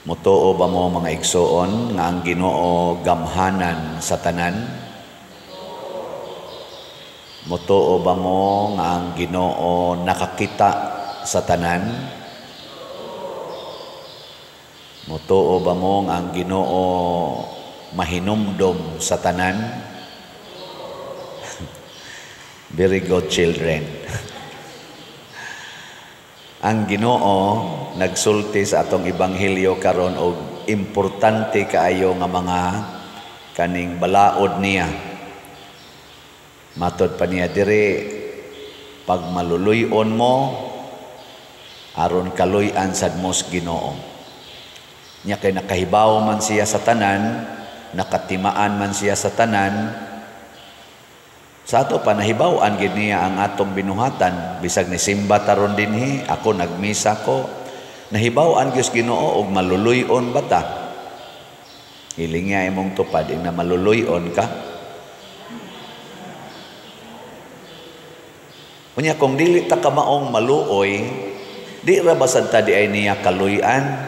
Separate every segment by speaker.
Speaker 1: Mutuo ba mo mga igsoon nga ang Ginoo gamhanan sa tanan? Mutuo ba mo nga ang Ginoo nakakita sa tanan? Mutuo ba mo nga ang Ginoo mahinumdom sa tanan? Very good, children. Ang Ginoo nagsulti sa atong ebanghelyo karon og importante kaayo nga mga kaning balaod niya. Matod pa niya diri, pag maluluyon mo aron kaluy-an sad mos Ginoo. Nya kay nakahibaw man siya sa tanan, nakatimaan man siya sa tanan. Sa ato pa nahibaw-an gid niya ang atong binuhatan, bisag ni simba taron dinhi, ako nagmisa ko, nahibaw-an gyud Ginoo og maluluyon bata. Iling niya imong tupad ing na maluluyon ka. Unya kung dili ta ka maong maluoy, di ra basad ta di ay niya kaluy-an.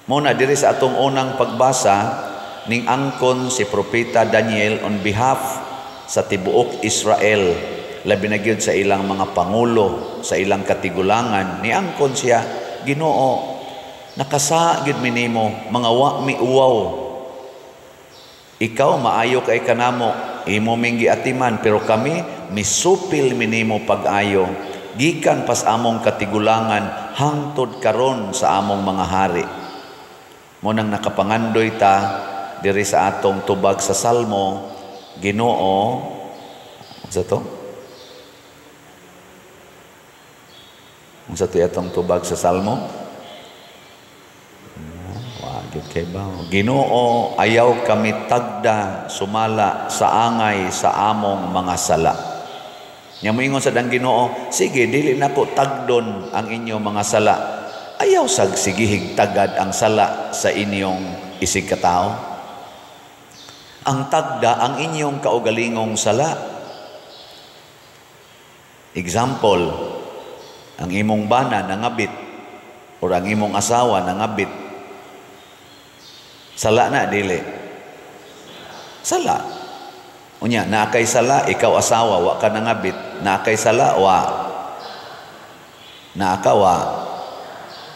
Speaker 1: Muna diri sa atong unang pagbasa ning angkon si propeta Daniel on behalf sa tibuok Israel, labi na gyud sa ilang mga pangulo, sa ilang katigulangan, niangkon siya, Ginoo, nakasa gyud minimo mga wa miuwaw. Ikaw maayo kay kanamo, imo ming giatiman, pero kami misupil minimo pag-ayo, gikan pas among katigulangan hangtod karon sa among mga hari. Mo nang nakapangandoy ta diri sa atong tubag sa Salmo, Ginoo, sa to? Sa to atong tubag sa Salmo? Wagid kay ba? Ginoo, ayaw kami tagda sumala sa angay sa among mga sala. Nya moingon sa dang Ginoo, sige dili nako tagdon ang inyong mga sala. Ayaw sag sigihig tagad ang sala sa inyong isig katao. Ang tagda ang inyong kaugalingong sala. Example, ang imong bana nangabit o ang imong asawa nangabit. Sala na dili. Sala. Unya, naakay sala, ikaw asawa, wa ka nangabit. Naakay sala, wa. Naaka, wa.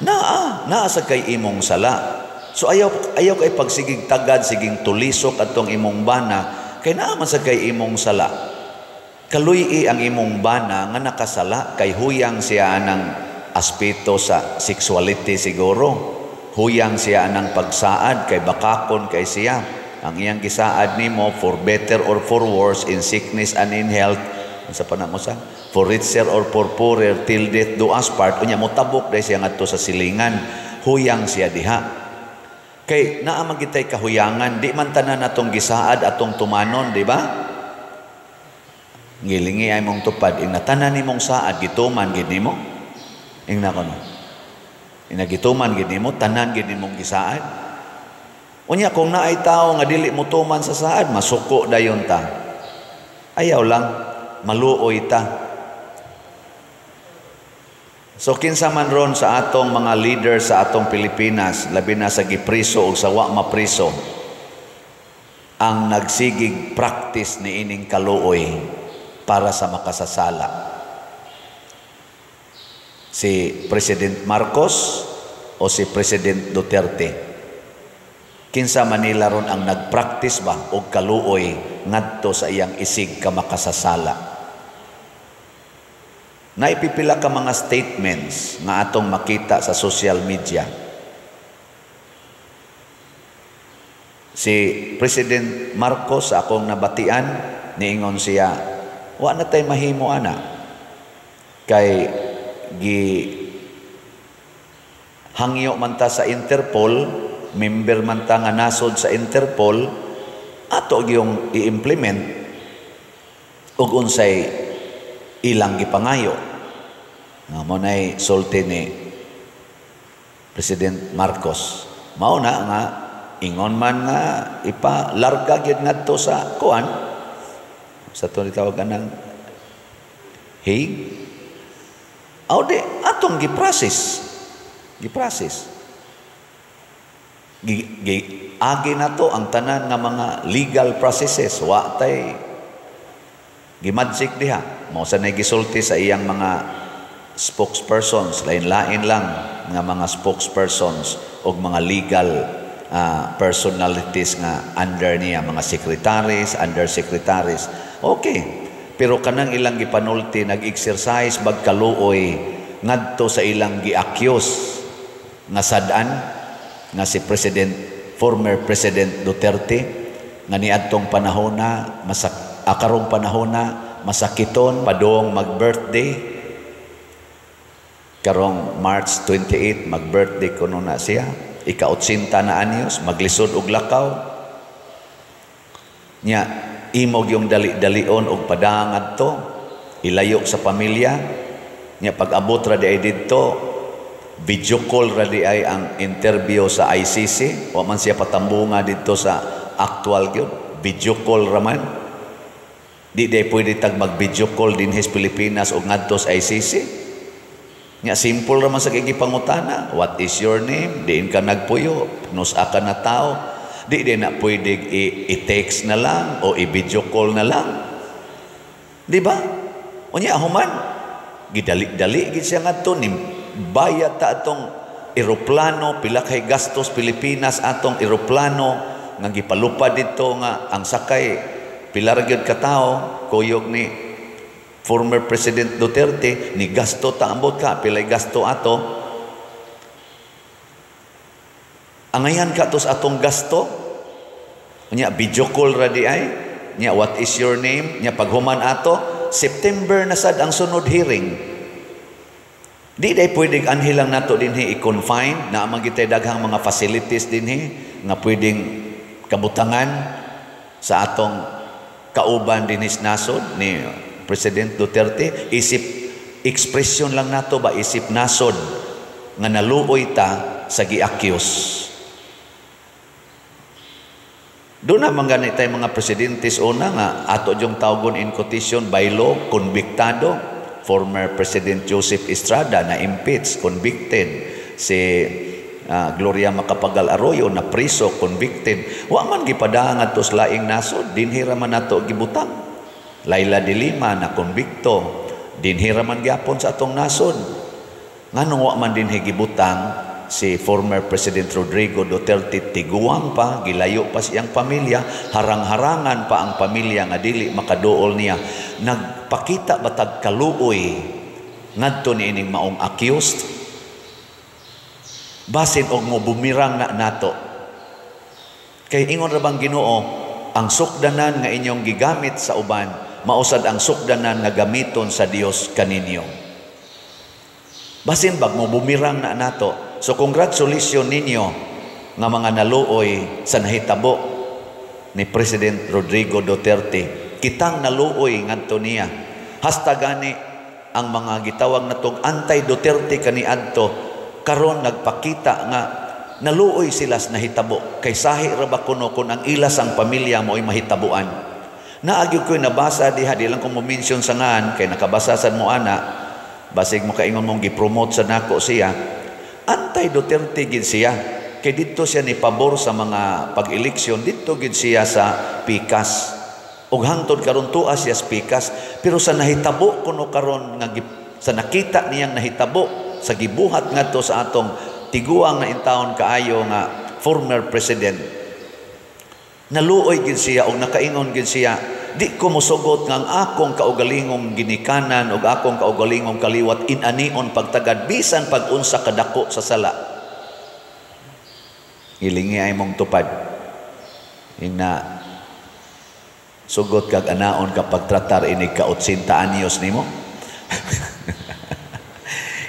Speaker 1: Naa sa kay imong sala. So ayaw kay pagsigig tagad, siging tulisok atong imong bana, kay naaman sa kay imong sala. Kaluy ang imong bana nga nakasala, kay huyang siya ng aspeto sa sexuality siguro. Huyang siya ng pagsaad, kay bakakon kay siya. Ang iyang gisaad nimo, for better or for worse, in sickness and in health, sa panamo sa, for richer or for poorer, till death do us part. Unya mo tabok dahil siya ngadto sa silingan, huyang siya diha. Kay naamang kitay kahuyangan, di man tanan atong gisaad atong tumanon, di ba? Ngilingi ay mong tupad, ing natanan ni mong saad, gituman gid nimo. Ing nako no. Inagituman gid nimo, tanan gid nimong gisaad. Unya kung naay tao nga dili mo tuman sa saad, masuko dayon ta. Ayaw lang, maluoy ta. So kinsa man ron sa atong mga leader sa atong Pilipinas, labi na sa gipriso o sa wa mapriso, ang nagsigig practice ni ining kaluoy para sa makasasala. Si President Marcos o si President Duterte. Kinsa man nila ron ang nagpractice ba og kaluoy ngadto sa iyang isig ka makasasala. Naipipila ka mga statements nga atong makita sa social media. Si President Marcos, akong nabatian, niingon siya, wa na tay mahimo ana. Kay hangyo man ta sa Interpol, member man ta nga nasod sa Interpol, ato yung i-implement ug unsay ilang gipangayo. Nga mo na'y sulti ni President Marcos. Mao na nga, ingon man nga, ipalarga gyud ngadto sa kuan. Sa ito nitawagan ng Hague. Aw di, atong giprocess. Giprocess. Agi na to ang tanan nga mga legal processes. Wa tay gimadsik diha. Mao sa gisulti sa iyang mga spokespersons, lain-lain lang nga mga spokespersons o mga legal personalities nga under niya, mga secretaries, undersecretaries. Okay. Pero kanang ilang gipanulti, nag-exercise bagkaluoy ngadto sa ilang gi-accuse nga sadan nga si former President Duterte nga niadtong panahona, karong panahona masakiton padong mag-birthday. Karong March 28 mag-birthday kuno na siya, ika-80 na anyos, maglisod og lakaw nya, imog yung dali-dalion og padangad to, ilayok sa pamilya nya, pag-abot ra di ay didto, video call ra di ay ang interview sa ICC, wa man siya patambunga didto sa actual gyud, video call ra man. Di day pwede tag mag-video call din his Pilipinas og ngadto sa ICC. Nya simple ra man sa gigipangutana, what is your name? Diin ka nagpuyo, nusa ka na tao. Di na pwede i-text na lang o i-video call na lang. Di ba? Unya human, gidali-dali gid siya ngadto ni bayad ta atong eroplano, pila kay gastos Pilipinas atong eroplano nga gipalupad dito nga ang sakay pila ra gyud ka tawo, kuyog ni former President Duterte, ni gasto taambot ka, pilay gasto ato. Angayan ka tos atong gasto. Nya video call ra di ay. Nya what is your name? Nya paghuman ato, September na sad ang sunod hearing. Di day pwedeng anhilang nato dinhi i-confine na magitay daghang mga facilities dinhi nga pwedeng kabutangan sa atong kauban dinhi nasod ni President Duterte. Isip ekspresyon lang nato ba, isip nasod nga naluoy ta sa gi-accuse. Doon naman ganit tayo mga presidentes una nga ato yung tawgon in quotation by law, konbiktado. Former President Joseph Estrada na impeached, convicted. Si Gloria Macapagal Arroyo na priso, convicted. Wa man gipadangad tos laing nasod, dinhira man nato gibutang. Laila de Lima na konbikto, dinhiraman gyapon sa atong nasod. Nganong wa man dinhi gibutang si former President Rodrigo Duterte, tiguang pa, gilayo pa siyang pamilya, harang-harangan pa ang pamilya nga dili makaduol niya. Nagpakita batag kaluoy ngadto niining maong accused. Basin og mo bumirang na nato. Kay ingon ra bang Ginoo, ang sukdanan nga inyong gigamit sa uban mausad ang sukdanan nga gamiton sa Dios kaninyo. Basin bag mo bumirang na nato. So congratulations ninyo nga mga naluoy sa nahitabo ni President Rodrigo Duterte. Kitang naluoy ngadto niya. Hasta gani ang mga gitawag natong anti-Duterte kaniadto karon nagpakita nga naluoy sila sa nahitabo. Kay sahi ra ba kuno kun ang ilas ang pamilya mo'y mahitabuan. Naagyo ko'y nabasa diha, di lang kong mo-mention sa ngan, kay nakabasa sa mo ana, basig mo kaingon mong gipromote sa nako siya, anti-Duterte gid siya. Kay dito siya ni pabor sa mga pag-eleksyon, dito gid siya sa pikas. Og hangtod karon tuas siya sa pikas, pero sa nahitabo kuno karon nga sa nakita niyang nahitabo sa gibuhat ngadto sa atong tiguang na intawon kaayo nga former president, naluoy gid siya og nakaingon gid siya, di ko mosugot nga ang akong kaugalingong ginikanan o akong kaugalingong kaliwat inanion pagtagad bisan pag-unsa kadako sa sala. Hilingi ay mong tupad. Ina sugot kag anaon kapag tratar inig ka-80 anyos nimo.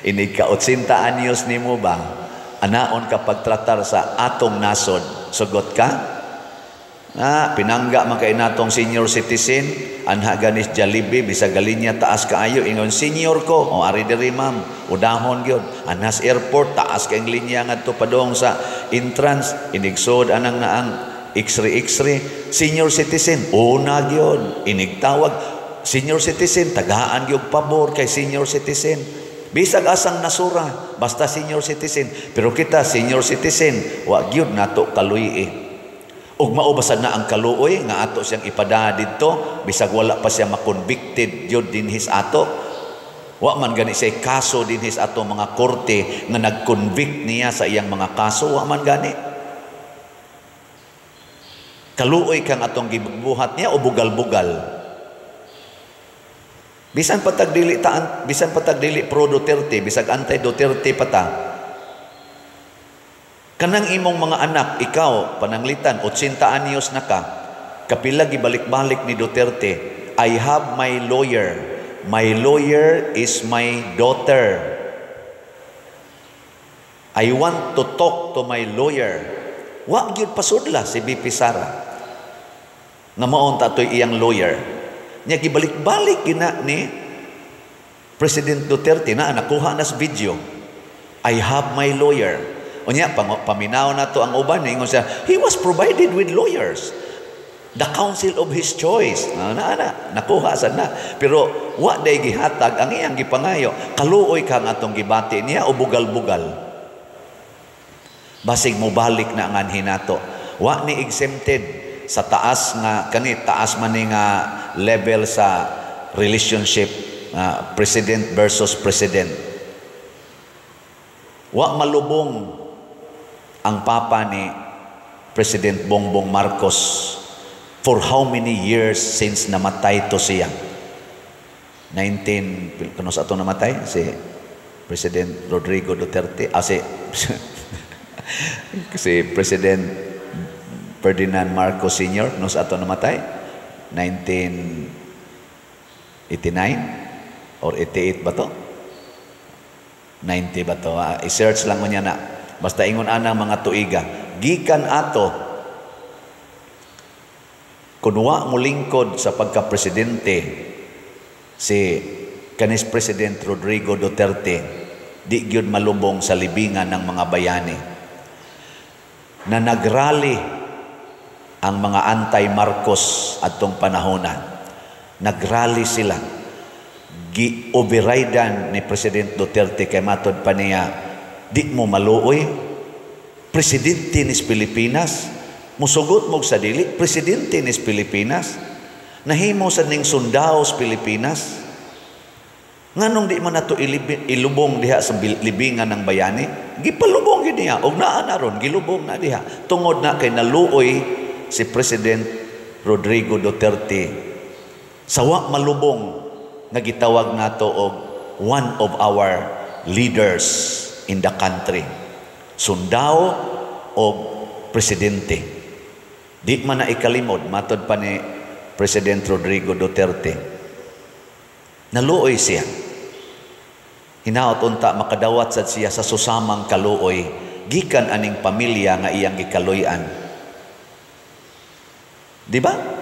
Speaker 1: Inig ka-80 anyos nimo ba? Anaon kapag tratar sa atong nasod, sugot ka? Pinangga man kay natong senior citizen, anha ganis Jollibee bisag galinya taas kaayo, ingon senior ko, o ari diri ma'am, udahon gyud. Anas airport taas kay linya ngadto padong sa entrance, inigsod anang naang X-ray senior citizen, una gyud, inigtawag senior citizen, tagaan gyud pabor kay senior citizen. Bisag asang nasura, basta senior citizen. Pero kita, senior citizen, wa gyud nato kaluy. Ug maubasad na ang kaluoy nga ato siyang ipada didto, bisag wala pa siya makonvicted gyud dinhis ato. Wa man gani siya kaso dinhis ato mga korte nga nag-convict niya sa iyang mga kaso, wa man gani. Kaluoy kang atong gibuhat niya o bugal-bugal. Bisan patag dili pro Duterte, bisag anti Duterte pata. Kanang imong mga anak, ikaw pananglitan 80 anyos na ka, kapila gibalik-balik ni Duterte, I have my lawyer. My lawyer is my daughter. I want to talk to my lawyer. Wa gyud pasudla si BP Sara. Nga maon tatoy iyang lawyer. Nya gibalik-balik gina ni President Duterte na nakuha na sa video. I have my lawyer. Unya paminaw na to ang uban ingon siya, he was provided with lawyers. The counsel of his choice. Nakuha sad na. Pero wa day gihatag ang iyang gipangayo. Kaluoy ka nga atong gibati niya o bugal-bugal. Basig mo balik na ang anhin nato. Wa ni exempted sa taas man ni nga level sa relationship president versus president. Wa malubong ang papa ni President Bongbong Marcos for how many years since namatay to siya? 19 kano sa ato namatay si President Rodrigo Duterte si President Ferdinand Marcos Sr. no sa ato namatay 1989 or 88 ba to? 90 ba to? I-search lang mo niya na. Basta ingon anang mga tuiga. Gikan ato, kunwa mo lingkod sa pagka-presidente si kanis President Rodrigo Duterte, di gyud malubong sa libingan ng mga bayani. Na nagrally ang mga anti-Marcos atong panahonan. Nagrally sila. Gi-overridan ni President Duterte kay matod pa niya, di mo maluoy, presidente nis Pilipinas, musugot mo sa dili, presidente nis Pilipinas, nahimo sa ning sundaos Pilipinas, nganong di man nato ilubong diha sa libingan ng bayani, gipalubong yun niya, og naa na ron, gilubong na diha, tungod na kay naluoy si President Rodrigo Duterte, sawa malubong, nga gitawag nato og one of our leaders in the country. Sundao o presidente. Di man na ikalimod, matod pa ni President Rodrigo Duterte. Naluoy siya. Hinaot unta makadawat sad siya sa susamang kaluoy, gikan aning pamilya nga iyang gikaluyan. Di ba?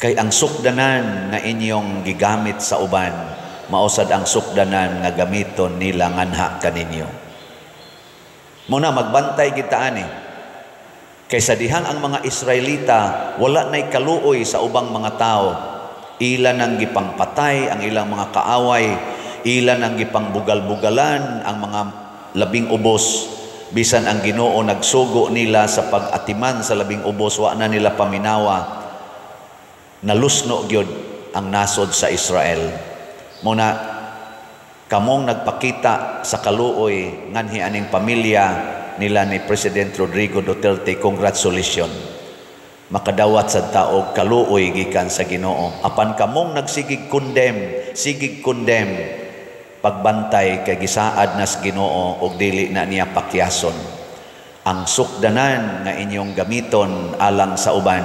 Speaker 1: Kay ang sukdanan nga inyong gigamit sa uban, mausad ang sukdanan nga gamiton nila nganha kaninyo. Muna magbantay kita ani. Kaysa dihang ang mga Israelita wala nay kaluoy sa ubang mga tao, ilan ang gipangpatay ang ilang mga kaaway, ilan ang gipangbugal-bugalan ang mga labing ubos, bisan ang Ginoo nagsugo nila sa pag-atiman sa labing ubos, wa na nila paminawa, nalusno gyud ang nasod sa Israel. Muna, kamong nagpakita sa kaluoy nganhi aning pamilya nila ni President Rodrigo Duterte, congratulations. Makadawat sa taog kaluoy gikan sa Ginoo. Apan kamong nagsigig condemn, pagbantay kay gisaad nas Ginoo og dili na niya pakyason. Ang sukdanan nga inyong gamiton alang sa uban,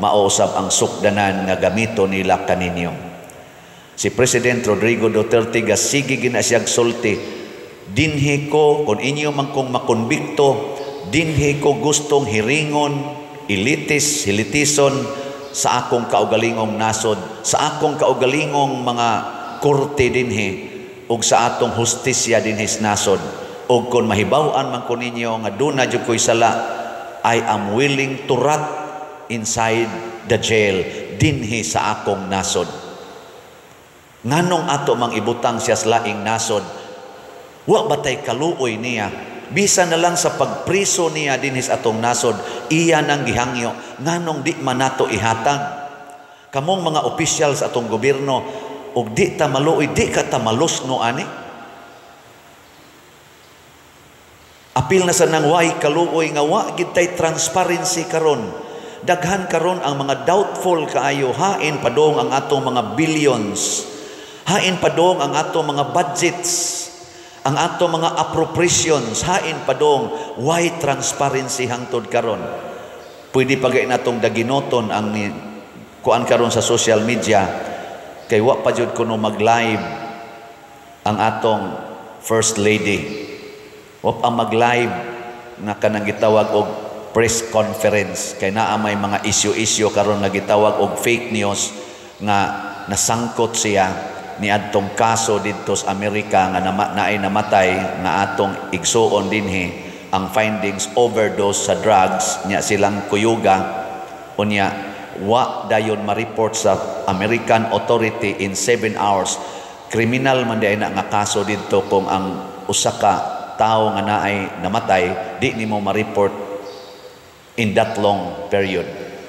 Speaker 1: mausab ang sukdanan nga gamito nila kaninyo. Si President Rodrigo Duterte gasigi gina siyag sulti, dinhi ko kung inyo man kong makonbikto, dinhi ko gustong hiringon, hilitison sa akong kaugalingong nasod, sa akong kaugalingong mga korte dinhi, ug sa atong hustisya dinhi sa nasod. Ug kung mahibaw-an man ko ninyo nga duna jud ko'y sala, I am willing to rot inside the jail dinhi sa akong nasod. Nganong ato mang ibutang siya sa laing nasod, wa batay kaluoy niya, bisa na lang sa pagpriso niya dinhis atong nasod, iya nang gihangyo, nganong di man nato ihatag. Kamong mga opisyal sa atong gobyerno, ug di ta maluoy, di ka ta malusno ani. Apil na sa nang way kaluoy nga wa gid tay transparency karon. Daghan karon ang mga doubtful kaayo, hain padong ang atong mga billions, hain padong ang atong mga budgets, ang atong mga appropriations, hain padong why transparency hangtod karon. Pwede pagay natong daginoton ang kuan karon sa social media, kay wa pa jud kuno mag-live ang atong First Lady. Wa pa mag-live nga kanang gitawag og press conference, kay naa may mga issue karon nga gitawag og fake news nga nasangkot siya ni adtong kaso didto sa Amerika nga naay namatay nga atong igsuon dinhi ang findings overdose sa drugs nya silang kuyuga, unya wa dayon ma-report sa American authority in 7 hours. Kriminal man di na nga kaso didto kung ang usa ka tawo nga naay namatay di nimo ma-report in that long period.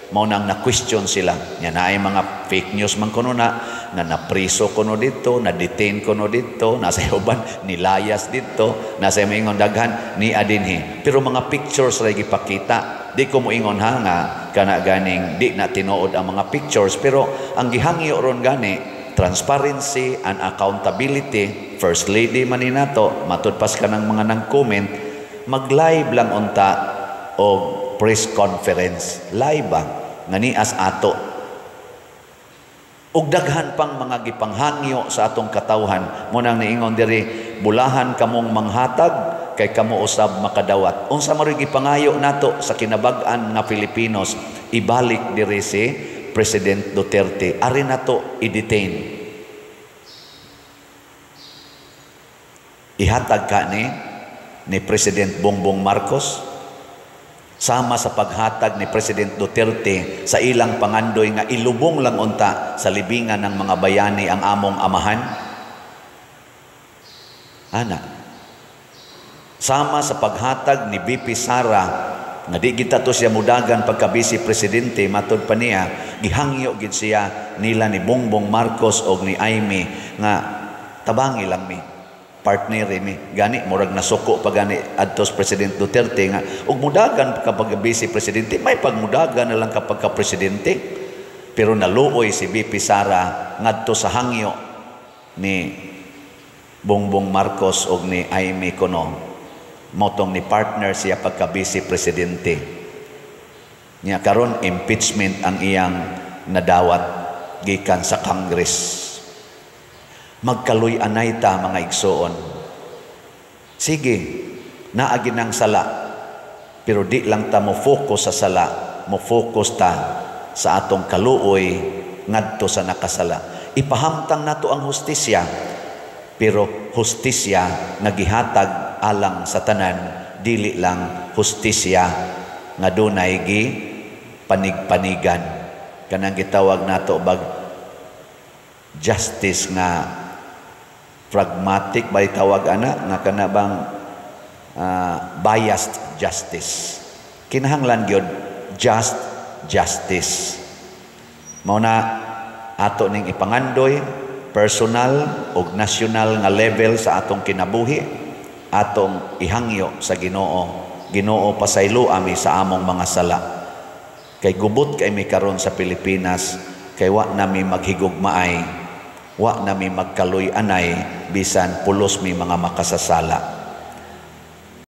Speaker 1: Mao nang na-question sila. Nya naay mga fake news man kuno na nga napriso kuno dito, na-detain kuno dito, nasa uban nilayas dito, nasa maingon daghan ni adinhi. Pero mga pictures ra gipakita. Di ko moingon ha nga kana ganing di na tinuod ang mga pictures, pero ang gihangyo ron gani transparency and accountability. First Lady man ni nato, matud pas ka ng mga nang-comment, mag-live lang unta o press conference, live ba nga nias ato. Ug daghan pang mga gipanghangyo sa atong katawhan. Mo nang niingon diri, bulahan kamong manghatag kay kamo usab makadawat. Unsa maroy gipangayo nato sa kinabag-an nga Pilipinos, ibalik diri si President Duterte. Ari nato i-detain. Ihatag ka ni President Bongbong Marcos, sama sa paghatag ni President Duterte sa ilang pangandoy nga ilubong lang unta sa libingan ng mga bayani ang among amahan. Ana, sama sa paghatag ni BP Sara nga di kita to siya mudagan pagka-vice presidente, matud pa niya gihangyo gid siya nila ni Bongbong Marcos og ni Aimee nga tabangi lang mi, partner mi gani, murag nasuko pa gani adtos President Duterte nga ug mudagan kapag vice presidente, may pagmudagan na lang kapag ka presidente. Pero naluoy si BP Sara ngadto sa hangyo ni Bongbong Marcos og ni Aimee kuno, motong ni partner siya pagka vice presidente niya. Karon impeachment ang iyang nadawat gikan sa Congress. Magkaluy anay ta mga igsoon. Sige, naagi ng sala, pero di lang ta mo focus sa sala, mo focus ta sa atong kaluoy ngadto sa nakasala. Ipahamtang nato ang hustisya, pero hustisya nagihatag alang sa tanan, dili lang hustisya nga dunay gi panig-panigan. Kanang gitawag nato bag justice nga pragmatic ba itawag ana nga kana bang biased justice. Kinahanglan gyud just justice. Mao na ato ning ipangandoy personal ug national nga level sa atong kinabuhi, atong ihangyo sa Ginoo. Ginoo pasaylo ami sa among mga sala. Kay gubot kay mi karon sa Pilipinas, kay wa nami maghigugmaay, wa nami magkaluy anay bisan pulos mi mga makasasala.